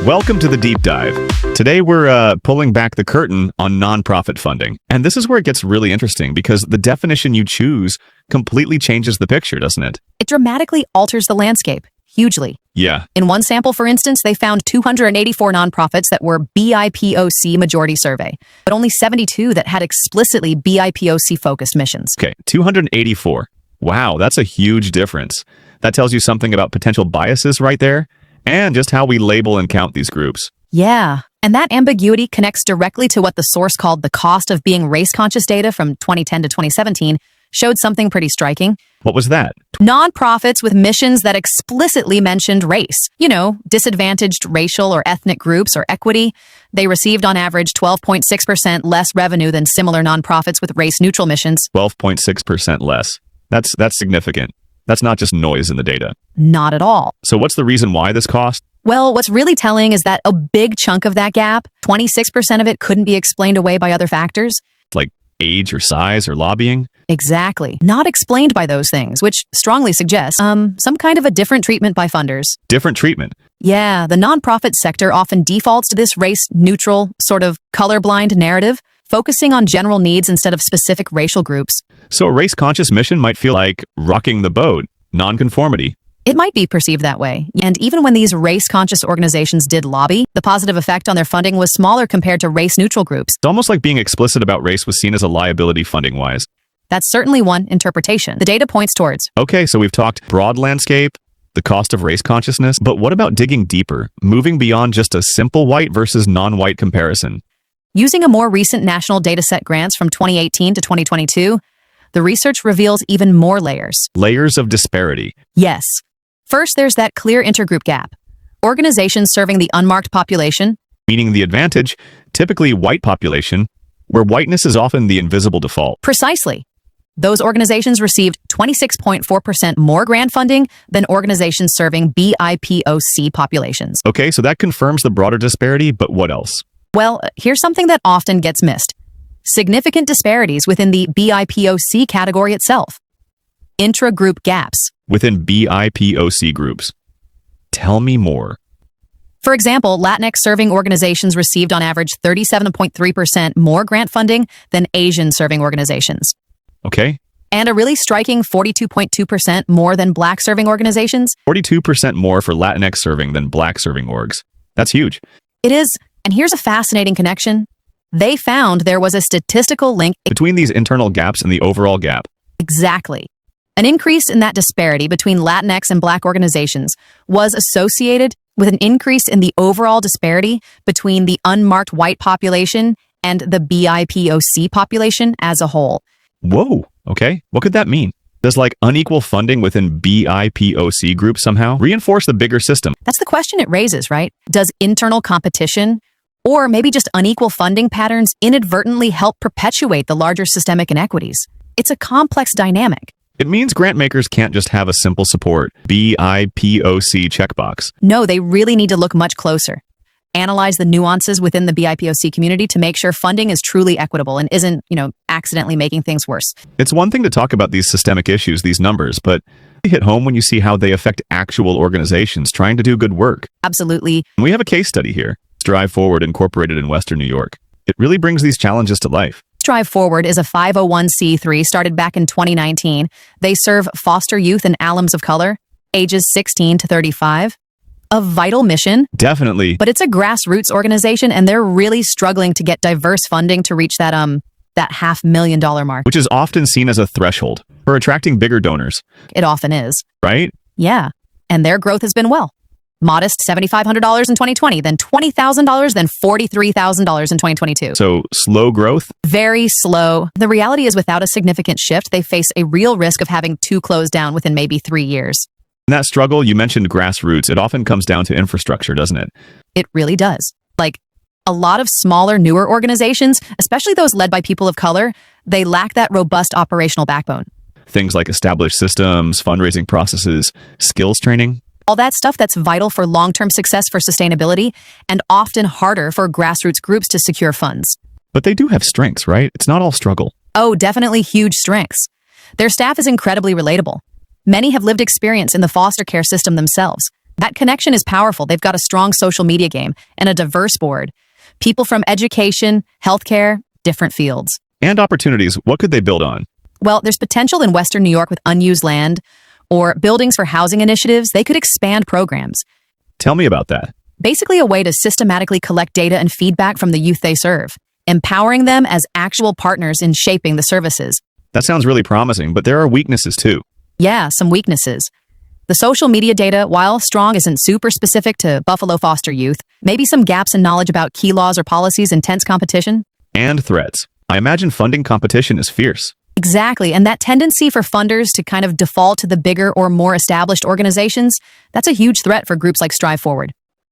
Welcome to the Deep Dive. Today we're pulling back the curtain on nonprofit funding. And this is where it gets really interesting because the definition you choose completely changes the picture, doesn't it? It dramatically alters the landscape, hugely. Yeah. In one sample, for instance, they found 284 nonprofits that were BIPOC majority survey, but only 72 that had explicitly BIPOC-focused missions. Okay, 284. Wow, that's a huge difference. That tells you something about potential biases right there, and just how we label and count these groups. Yeah, and that ambiguity connects directly to what the source called the cost of being race-conscious data from 2010 to 2017 showed something pretty striking. What was that? Nonprofits with missions that explicitly mentioned race. Disadvantaged racial or ethnic groups or equity. They received on average 12.6% less revenue than similar nonprofits with race-neutral missions. 12.6% less. That's significant. That's not just noise in the data. Not at all. So what's the reason why this cost? Well, what's really telling is that a big chunk of that gap, 26% of it, couldn't be explained away by other factors. Like age or size or lobbying? Exactly. Not explained by those things, which strongly suggests some kind of a different treatment by funders. Different treatment? Yeah, the nonprofit sector often defaults to this race-neutral, sort of colorblind narrative, focusing on general needs instead of specific racial groups. So a race-conscious mission might feel like rocking the boat, nonconformity. It might be perceived that way. And even when these race-conscious organizations did lobby, the positive effect on their funding was smaller compared to race-neutral groups. It's almost like being explicit about race was seen as a liability funding-wise. That's certainly one interpretation. The data points towards. Okay, so we've talked broad landscape, the cost of race consciousness, but what about digging deeper, moving beyond just a simple white versus non-white comparison? Using a more recent national dataset grants from 2018 to 2022, the research reveals even more layers. Layers of disparity. Yes. First, there's that clear intergroup gap. Organizations serving the unmarked population, meaning the advantage, typically white population, where whiteness is often the invisible default. Precisely. Those organizations received 26.4% more grant funding than organizations serving BIPOC populations. Okay, so that confirms the broader disparity, but what else? Well, here's something that often gets missed. Significant disparities within the BIPOC category itself. Intra-group gaps. Within BIPOC groups. Tell me more. For example, Latinx serving organizations received on average 37.3% more grant funding than Asian serving organizations. Okay. And a really striking 42.2% more than Black serving organizations. 42% more for Latinx serving than Black serving orgs. That's huge. It is. And here's a fascinating connection. They found there was a statistical link between these internal gaps and the overall gap. Exactly. An increase in that disparity between Latinx and Black organizations was associated with an increase in the overall disparity between the unmarked white population and the BIPOC population as a whole. Whoa, okay. What could that mean? Does unequal funding within BIPOC groups somehow reinforce the bigger system? That's the question it raises, right? Does internal competition or maybe just unequal funding patterns inadvertently help perpetuate the larger systemic inequities? It's a complex dynamic. It means grant makers can't just have a simple support BIPOC checkbox. No, they really need to look much closer. Analyze the nuances within the BIPOC community to make sure funding is truly equitable and isn't, accidentally making things worse. It's one thing to talk about these systemic issues, these numbers, but they hit home when you see how they affect actual organizations trying to do good work. Absolutely. We have a case study here. Strive Forward, incorporated in Western New York. It really brings these challenges to life. Strive Forward is a 501c3 started back in 2019. They serve foster youth and alums of color, ages 16 to 35. A vital mission. Definitely. But it's a grassroots organization, and they're really struggling to get diverse funding to reach that $500,000 mark. Which is often seen as a threshold for attracting bigger donors. It often is. Right? Yeah. And their growth has been modest $7,500 in 2020, then $20,000, then $43,000 in 2022. So slow growth? Very slow. The reality is without a significant shift, they face a real risk of having to close down within maybe 3 years. In that struggle, you mentioned grassroots. It often comes down to infrastructure, doesn't it? It really does. A lot of smaller, newer organizations, especially those led by people of color, they lack that robust operational backbone. Things like established systems, fundraising processes, skills training. All that stuff that's vital for long-term success for sustainability and often harder for grassroots groups to secure funds. But they do have strengths, right? It's not all struggle. Oh, definitely huge strengths. Their staff is incredibly relatable. Many have lived experience in the foster care system themselves. That connection is powerful. They've got a strong social media game and a diverse board. People from education, healthcare, different fields. And opportunities, what could they build on? Well, there's potential in Western New York with unused land or buildings for housing initiatives. They could expand programs. Tell me about that. Basically a way to systematically collect data and feedback from the youth they serve, empowering them as actual partners in shaping the services. That sounds really promising, but there are weaknesses too. Yeah, some weaknesses. The social media data, while strong, isn't super specific to Buffalo foster youth. Maybe some gaps in knowledge about key laws or policies, intense competition. And threats. I imagine funding competition is fierce. Exactly, and that tendency for funders to kind of default to the bigger or more established organizations, that's a huge threat for groups like Strive Forward.